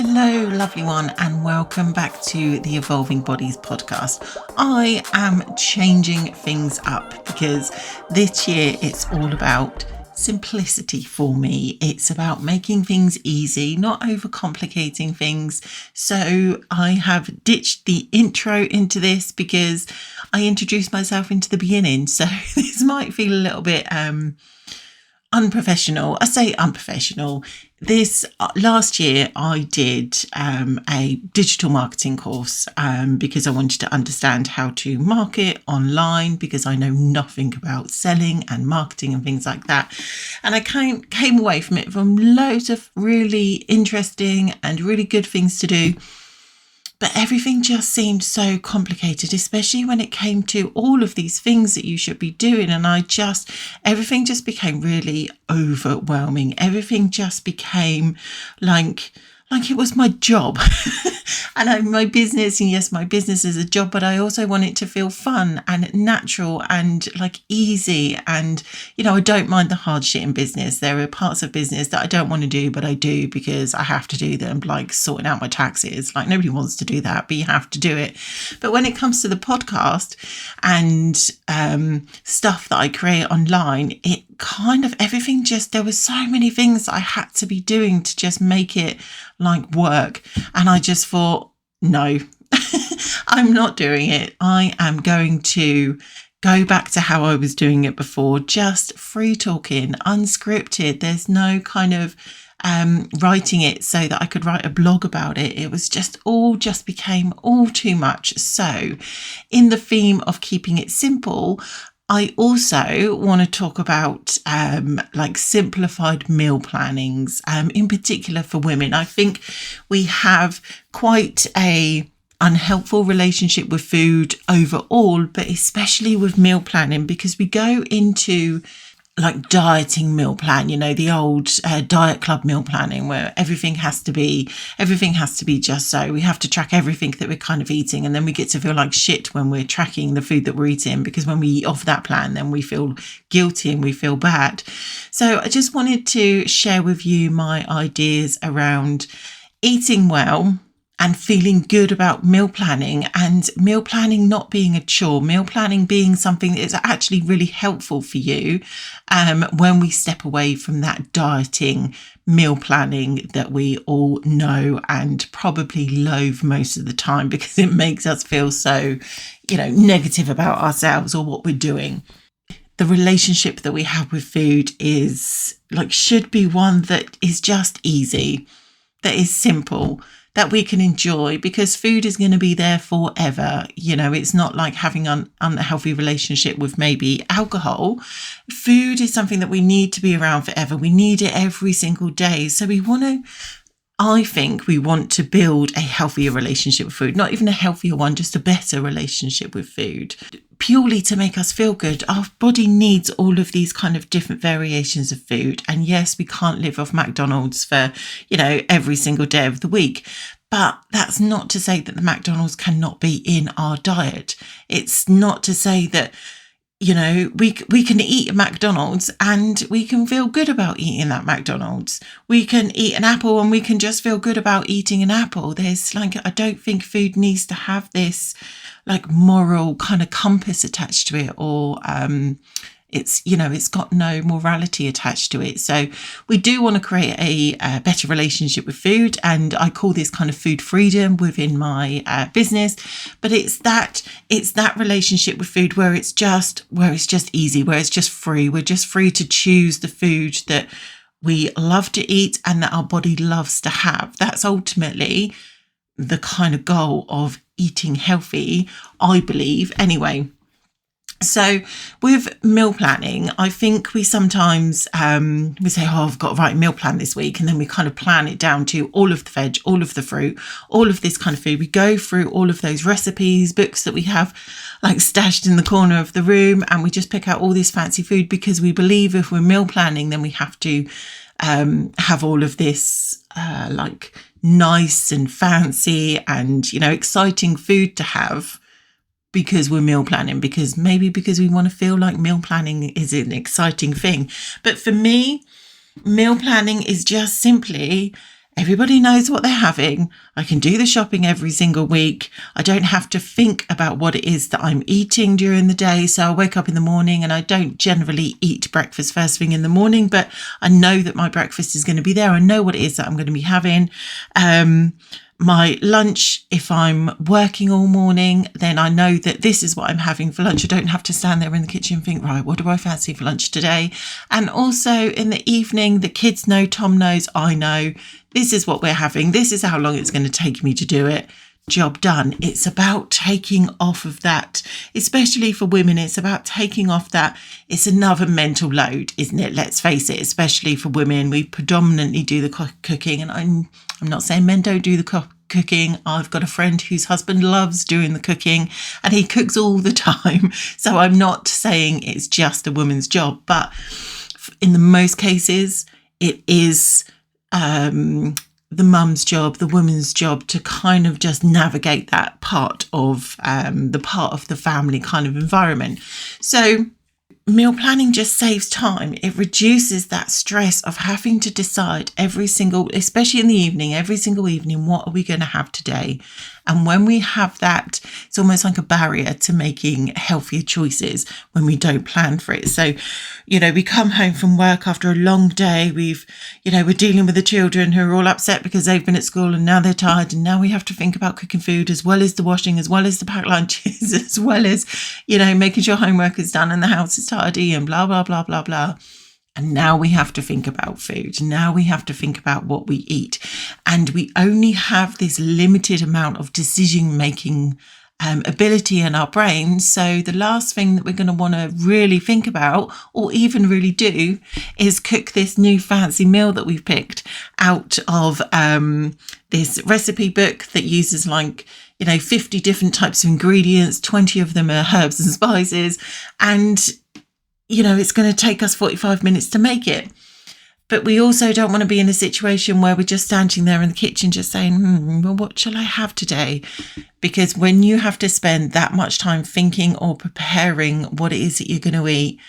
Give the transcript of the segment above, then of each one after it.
Hello, lovely one, and welcome back to the Evolving Bodies podcast. I am changing things up because this year it's all about simplicity for me. It's about making things easy, not overcomplicating things. So I have ditched the intro into this because I introduced myself into the beginning. So this might feel a little bit unprofessional. I say unprofessional. This last year I did a digital marketing course because I wanted to understand how to market online because I know nothing about selling and marketing and things like that. And I came away from it from loads of really interesting and really good things to do. But everything just seemed so complicated, especially when it came to all of these things that you should be doing. And everything just became really overwhelming. Everything just became like it was my job and my business. And yes, my business is a job, but I also want it to feel fun and natural and like easy. And, I don't mind the hard shit in business. There are parts of business that I don't want to do, but I do because I have to do them, like sorting out my taxes. Like nobody wants to do that, but you have to do it. But when it comes to the podcast and stuff that I create online, it kind of everything there were so many things I had to be doing to just make it like work. And I just thought, no, I'm not doing it. I am going to go back to how I was doing it before, just free talking, unscripted. There's no kind of writing it so that I could write a blog about it. It was just became all too much. So in the theme of keeping it simple, I also want to talk about like simplified meal plannings, in particular for women. I think we have quite a unhelpful relationship with food overall, but especially with meal planning, because we go into like dieting meal plan, the old diet club meal planning where everything has to be just so. We have to track everything that we're kind of eating, and then we get to feel like shit when we're tracking the food that we're eating, because when we eat off that plan, then we feel guilty and we feel bad. So I just wanted to share with you my ideas around eating well and feeling good about meal planning, and meal planning not being a chore, meal planning being something that is actually really helpful for you when we step away from that dieting meal planning that we all know and probably loathe most of the time because it makes us feel so, negative about ourselves or what we're doing. The relationship that we have with food should be one that is just easy, that is simple, that we can enjoy, because food is going to be there forever. It's not like having an unhealthy relationship with maybe alcohol. Food is something that we need to be around forever. We need it every single day. So I think we want to build a healthier relationship with food, not even a healthier one, just a better relationship with food, purely to make us feel good. Our body needs all of these kind of different variations of food. And yes, we can't live off McDonald's for, every single day of the week. But that's not to say that the McDonald's cannot be in our diet. It's not to say that, we can eat a McDonald's and we can feel good about eating that McDonald's. We can eat an apple and we can just feel good about eating an apple. I don't think food needs to have this moral kind of compass attached to it, or it's got no morality attached to it. So we do want to create a better relationship with food, and I call this kind of food freedom within my business. But it's that relationship with food where it's just easy, where it's just free. We're just free to choose the food that we love to eat and that our body loves to have. That's ultimately the kind of goal of eating healthy, I believe, anyway. So with meal planning, I think we sometimes we say, I've got to write a meal plan this week. And then we kind of plan it down to all of the veg, all of the fruit, all of this kind of food. We go through all of those recipes, books that we have stashed in the corner of the room. And we just pick out all this fancy food because we believe if we're meal planning, then we have to have all of this nice and fancy and, exciting food to have because we're meal planning, because we want to feel like meal planning is an exciting thing. But for me, meal planning is just simply Everybody knows what they're having. I can do the shopping every single week. I don't have to think about what it is that I'm eating during the day. So I wake up in the morning, and I don't generally eat breakfast first thing in the morning, but I know that my breakfast is going to be there. I know what it is that I'm going to be having. My lunch, if I'm working all morning, then I know that this is what I'm having for lunch. I don't have to stand there in the kitchen and think, right, what do I fancy for lunch today? And also in the evening, the kids know, Tom knows, I know, this is what we're having. This is how long it's going to take me to do it. Job done. It's about taking off of that, especially for women. It's about taking off that. It's another mental load, isn't it? Let's face it, especially for women. We predominantly do the cooking, and I'm not saying men don't do the cooking. I've got a friend whose husband loves doing the cooking, and he cooks all the time. So I'm not saying it's just a woman's job, but in the most cases, it is the mum's job, the woman's job, to kind of just navigate that part of the family kind of environment. So meal planning just saves time. It reduces that stress of having to decide especially in the evening, every single evening, what are we going to have today? And when we have that, it's almost like a barrier to making healthier choices when we don't plan for it. So, we come home from work after a long day. We're dealing with the children who are all upset because they've been at school and now they're tired. And now we have to think about cooking food, as well as the washing, as well as the packed lunches, as well as, making sure homework is done and the house is tidy and blah, blah, blah, blah, blah. And now we have to think about food. Now we have to think about what we eat. And we only have this limited amount of decision-making ability in our brains. So the last thing that we're going to want to really think about, or even really do, is cook this new fancy meal that we've picked out of this recipe book that uses 50 different types of ingredients. 20 of them are herbs and spices. And it's going to take us 45 minutes to make it. But we also don't want to be in a situation where we're just standing there in the kitchen just saying, well, what shall I have today? Because when you have to spend that much time thinking or preparing what it is that you're going to eat,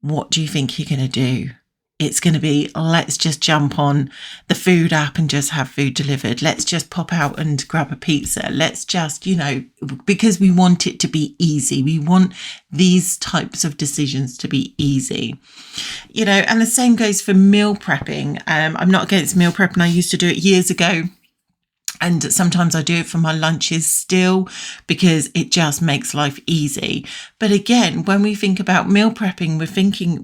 what do you think you're going to do? It's going to be, let's just jump on the food app and just have food delivered. Let's just pop out and grab a pizza. Let's just, because we want it to be easy. We want these types of decisions to be easy, and the same goes for meal prepping. I'm not against meal prepping. I used to do it years ago. And sometimes I do it for my lunches still, because it just makes life easy. But again, when we think about meal prepping,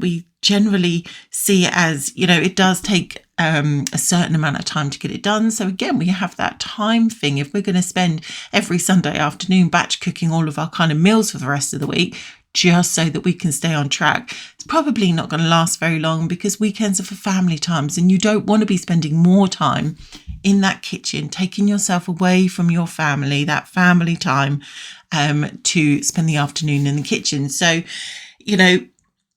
we generally see it as, it does take a certain amount of time to get it done. So again, we have that time thing. If we're going to spend every Sunday afternoon batch cooking all of our kind of meals for the rest of the week, just so that we can stay on track, it's probably not going to last very long, because weekends are for family times, and you don't want to be spending more time in that kitchen, taking yourself away from your family, that family time, to spend the afternoon in the kitchen. So,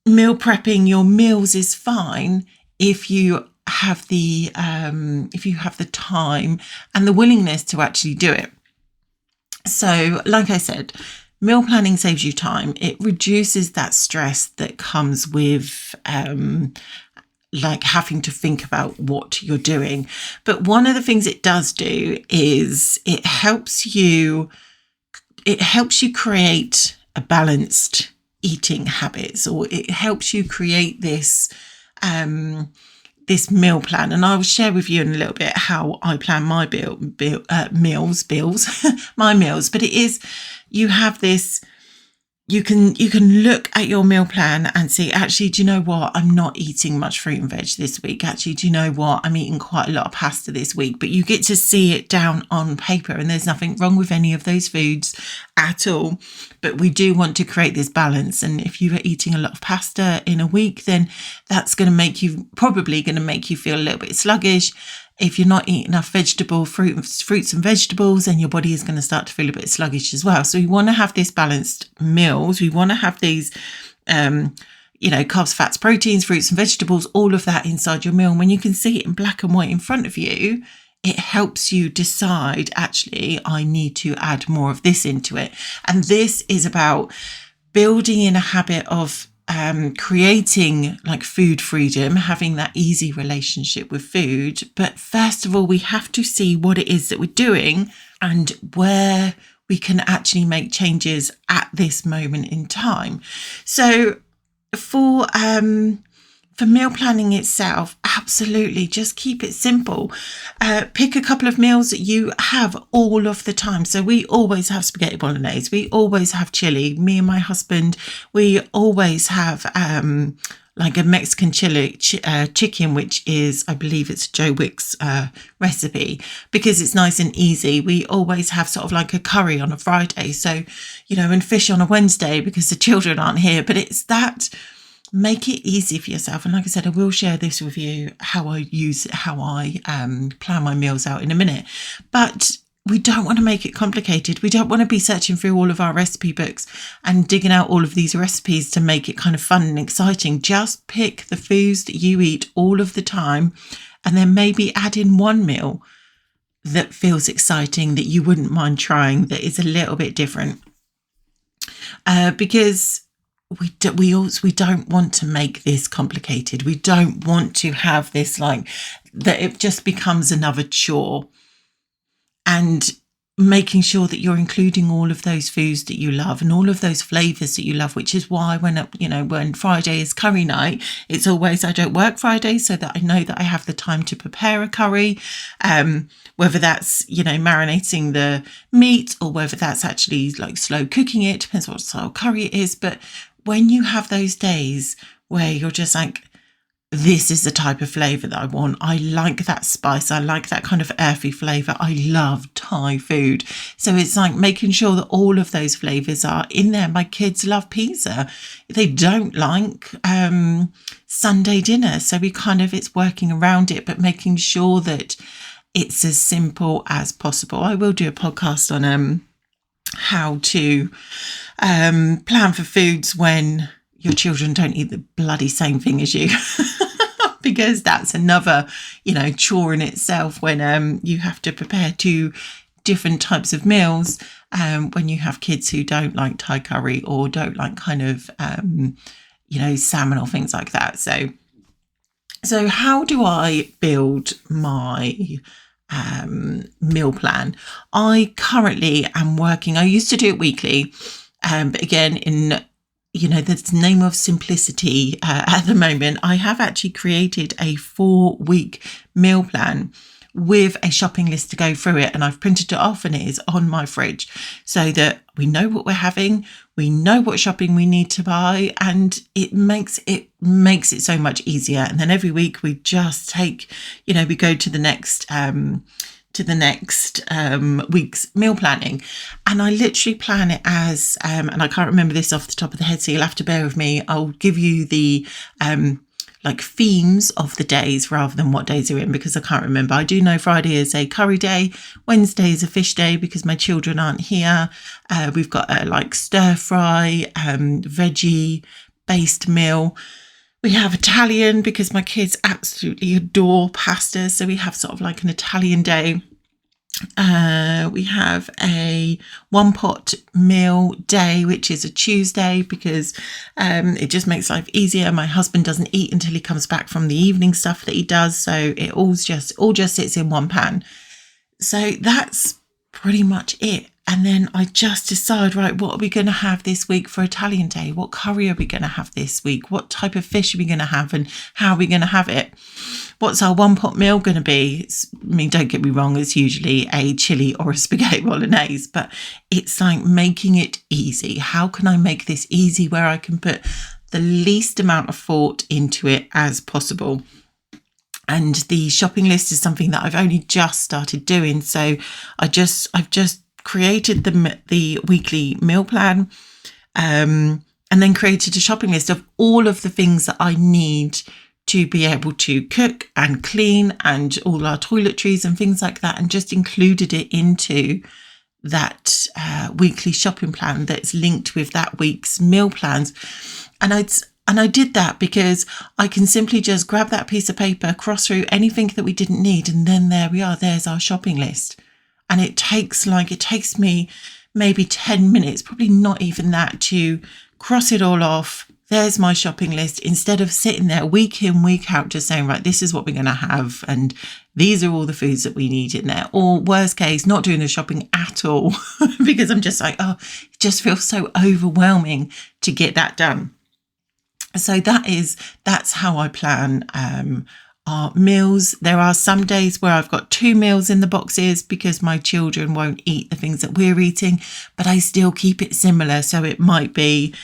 meal prepping your meals is fine if you have the time and the willingness to actually do it. So, like I said, meal planning saves you time. It reduces that stress that comes with having to think about what you're doing. But one of the things it does do is it helps you create a balanced eating habits, or it helps you create this meal plan. And I will share with you in a little bit how I plan my meals, my meals. But it is, you have this, you can look at your meal plan and see, actually, do you know what? I'm not eating much fruit and veg this week. Actually, do you know what? I'm eating quite a lot of pasta this week. But you get to see it down on paper, and there's nothing wrong with any of those foods at all. But we do want to create this balance. And if you are eating a lot of pasta in a week, then that's probably going to make you feel a little bit sluggish. If you're not eating enough fruits and vegetables, then your body is going to start to feel a bit sluggish as well. So we want to have this balanced meals. We want to have these, carbs, fats, proteins, fruits and vegetables, all of that inside your meal. And when you can see it in black and white in front of you, it helps you decide, actually, I need to add more of this into it. And this is about building in a habit of creating like food freedom, having that easy relationship with food. But first of all, we have to see what it is that we're doing and where we can actually make changes at this moment in time. So for meal planning itself, absolutely just keep it simple. Pick a couple of meals that you have all of the time. So we always have spaghetti bolognese. We always have chili. Me and my husband, we always have like a Mexican chili chicken, which is, I believe it's Joe Wick's recipe, because it's nice and easy. We always have sort of like a curry on a Friday. So, and fish on a Wednesday because the children aren't here. But it's that. Make it easy for yourself. And like I said, I will share this with you, how I plan my meals out in a minute. But we don't want to make it complicated. We don't want to be searching through all of our recipe books and digging out all of these recipes to make it kind of fun and exciting. Just pick the foods that you eat all of the time, and then maybe add in one meal that feels exciting, that you wouldn't mind trying, that is a little bit different. Because we don't want to make this complicated. We don't want to have this like that it just becomes another chore. And making sure that you're including all of those foods that you love and all of those flavors that you love, which is why when Friday is curry night, it's always, I don't work Friday, so that I know that I have the time to prepare a curry, whether that's, marinating the meat or whether that's actually like slow cooking it, depends what style curry it is. But when you have those days where you're just like, this is the type of flavour that I want. I like that spice. I like that kind of earthy flavour. I love Thai food. So it's like making sure that all of those flavours are in there. My kids love pizza. They don't like Sunday dinner. So it's working around it, but making sure that it's as simple as possible. I will do a podcast on how to plan for foods when your children don't eat the bloody same thing as you. Because that's another, chore in itself when you have to prepare two different types of meals when you have kids who don't like Thai curry or don't like kind of, salmon or things like that. So how do I build my meal plan? I currently am working, I used to do it weekly, but again, in the name of simplicity at the moment, I have actually created a 4-week meal plan with a shopping list to go through it, and I've printed it off and it is on my fridge so that we know what we're having, we know what shopping we need to buy, and it makes it so much easier. And then every week we just take, we go to the next week's meal planning, and I literally plan it as and I can't remember this off the top of the head, so you'll have to bear with me. I'll give you the themes of the days rather than what days are in, because I can't remember. I do know Friday is a curry day, Wednesday is a fish day because my children aren't here. We've got a stir fry veggie based meal. We have Italian because my kids absolutely adore pasta. So we have sort of like an Italian day. We have a one pot meal day, which is a Tuesday because it just makes life easier. My husband doesn't eat until he comes back from the evening stuff that he does. So it all just sits in one pan. So that's pretty much it. And then I just decide, right, what are we going to have this week for Italian day? What curry are we going to have this week? What type of fish are we going to have and how are we going to have it? What's our one pot meal going to be? Don't get me wrong, it's usually a chili or a spaghetti bolognese, but it's like making it easy. How can I make this easy where I can put the least amount of thought into it as possible? And the shopping list is something that I've only just started doing. So I've just created the weekly meal plan and then created a shopping list of all of the things that I need to be able to cook and clean and all our toiletries and things like that, and just included it into that weekly shopping plan that's linked with that week's meal plans. And I did that because I can simply just grab that piece of paper, cross through anything that we didn't need, and then there we are, there's our shopping list. And it takes me maybe 10 minutes, probably not even that, to cross it all off, there's my shopping list, instead of sitting there week in, week out, just saying, right, this is what we're going to have. And these are all the foods that we need in there. Or worst case, not doing the shopping at all because I'm just like, oh, it just feels so overwhelming to get that done. So that's how I plan our meals. There are some days where I've got 2 meals in the boxes because my children won't eat the things that we're eating, but I still keep it similar. So it might be,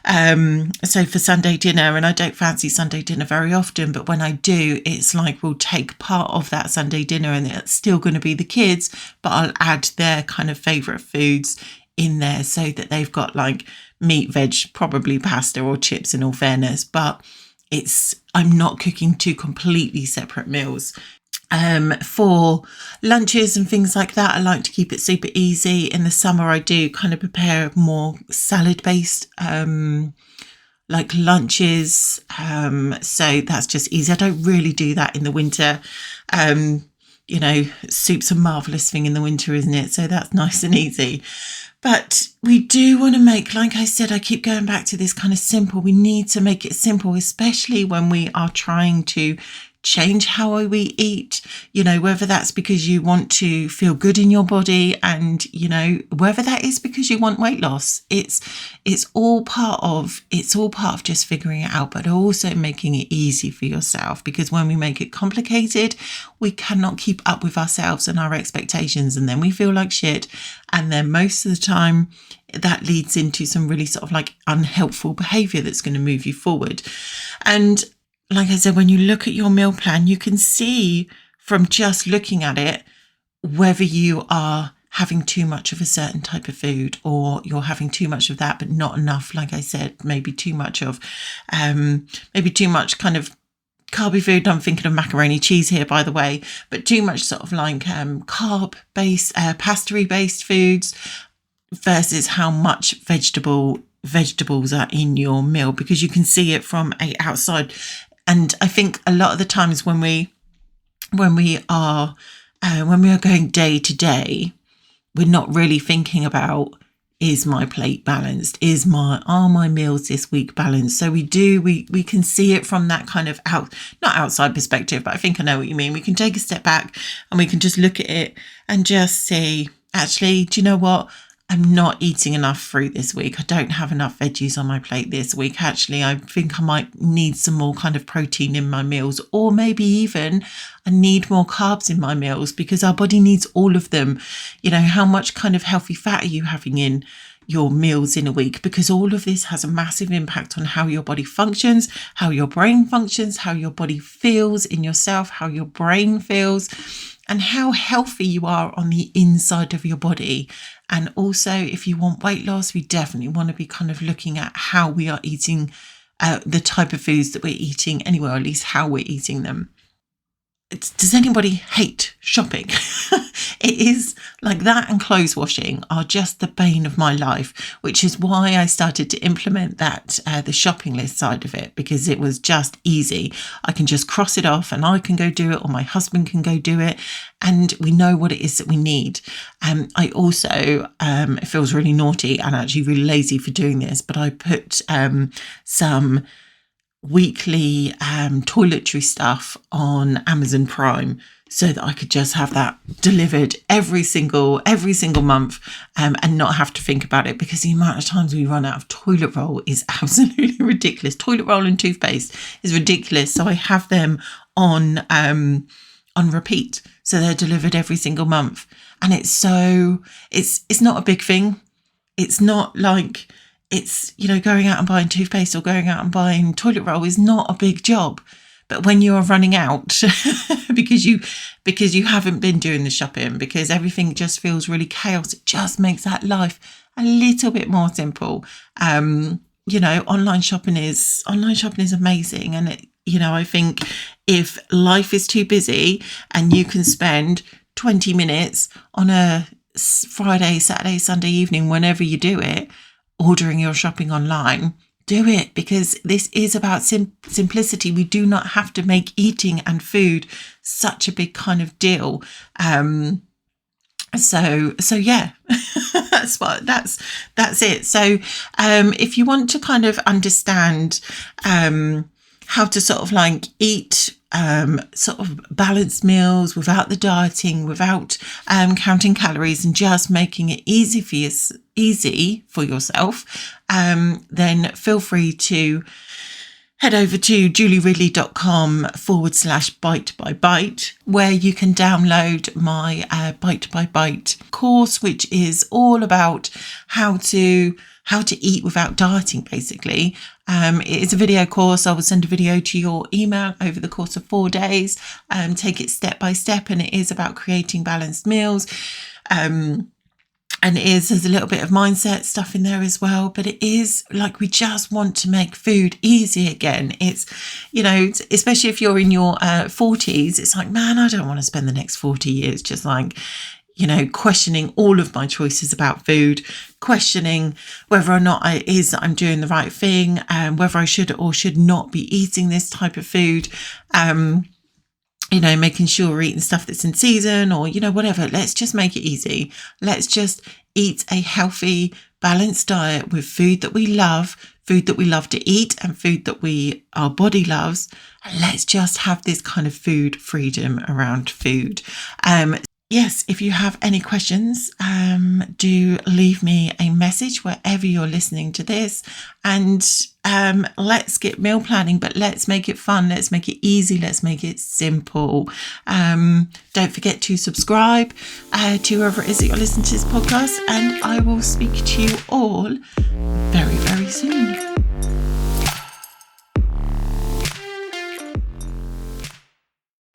so for Sunday dinner, and I don't fancy Sunday dinner very often, but when I do, it's like we'll take part of that Sunday dinner and it's still going to be the kids, but I'll add their kind of favourite foods in there so that they've got like meat, veg, probably pasta or chips in all fairness, but I'm not cooking 2 completely separate meals. For lunches and things like that, I like to keep it super easy. In the summer, I do kind of prepare more salad-based like lunches. So that's just easy. I don't really do that in the winter. Soup's a marvellous thing in the winter, isn't it? So that's nice and easy. But we do want to make, like I said, I keep going back to this kind of simple. We need to make it simple, especially when we are trying to change how we eat, whether that's because you want to feel good in your body and, whether that is because you want weight loss. It's all part of just figuring it out, but also making it easy for yourself, because when we make it complicated, we cannot keep up with ourselves and our expectations, and then we feel like shit. And then most of the time that leads into some really sort of like unhelpful behavior that's going to move you forward. And like I said, when you look at your meal plan, you can see from just looking at it whether you are having too much of a certain type of food, or you're having too much of that but not enough. Like I said, maybe too much kind of carby food. I'm thinking of macaroni cheese here, by the way, but too much sort of like carb-based, pastry-based foods versus how much vegetables are in your meal, because you can see it from outside. And I think a lot of the times when we are going day to day, we're not really thinking about, is my plate balanced? Are my meals this week balanced? So we can see it from that kind of not outside perspective, but I think I know what you mean. We can take a step back and we can just look at it and just see, actually, do you know what? I'm not eating enough fruit this week. I don't have enough veggies on my plate this week. Actually, I think I might need some more kind of protein in my meals, or maybe even I need more carbs in my meals, because our body needs all of them. How much kind of healthy fat are you having in your meals in a week? Because all of this has a massive impact on how your body functions, how your brain functions, how your body feels in yourself, how your brain feels, and how healthy you are on the inside of your body. And also, if you want weight loss, we definitely want to be kind of looking at how we are eating, the type of foods that we're eating anyway, or at least how we're eating them. Does anybody hate shopping? It is like that, and clothes washing are just the bane of my life, which is why I started to implement that, the shopping list side of it, because it was just easy. I can just cross it off and I can go do it, or my husband can go do it, and we know what it is that we need. I also, it feels really naughty and actually really lazy for doing this, but I put some weekly toiletry stuff on Amazon Prime, so that I could just have that delivered every single month, and not have to think about it, because the amount of times we run out of toilet roll is absolutely ridiculous. Toilet roll and toothpaste is ridiculous. So I have them on repeat, so they're delivered every single month. And it's not a big thing. It's not like it's, going out and buying toothpaste or going out and buying toilet roll is not a big job. But when you are running out because you haven't been doing the shopping, because everything just feels really chaos, it just makes that life a little bit more simple. Online shopping is amazing. And I think if life is too busy and you can spend 20 minutes on a Friday, Saturday, Sunday evening, whenever you do it, ordering your shopping online, do it, because this is about simplicity. We do not have to make eating and food such a big kind of deal. So yeah, that's it. So if you want to kind of understand how to sort of like eat sort of balanced meals without the dieting, without counting calories, and just making it easy for yourself, then feel free to head over to julieridley.com/bite by bite, where you can download my bite by bite course, which is all about how to eat without dieting, basically. It is a video course. I will send a video to your email over the course of 4 days, take it step by step, and it is about creating balanced meals. And there's a little bit of mindset stuff in there as well, but it is like, we just want to make food easy again. It's, especially if you're in your 40s, it's like, man, I don't want to spend the next 40 years just like, questioning all of my choices about food, questioning whether or not I'm doing the right thing, whether I should or should not be eating this type of food, making sure we're eating stuff that's in season, or, whatever. Let's just make it easy. Let's just eat a healthy, balanced diet with food that we love to eat, and food that our body loves. And let's just have this kind of food freedom around food. Yes, if you have any questions, do leave me a message wherever you're listening to this, and let's get meal planning, but let's make it fun. Let's make it easy. Let's make it simple. Don't forget to subscribe to whoever it is that you're listening to this podcast, and I will speak to you all very, very soon.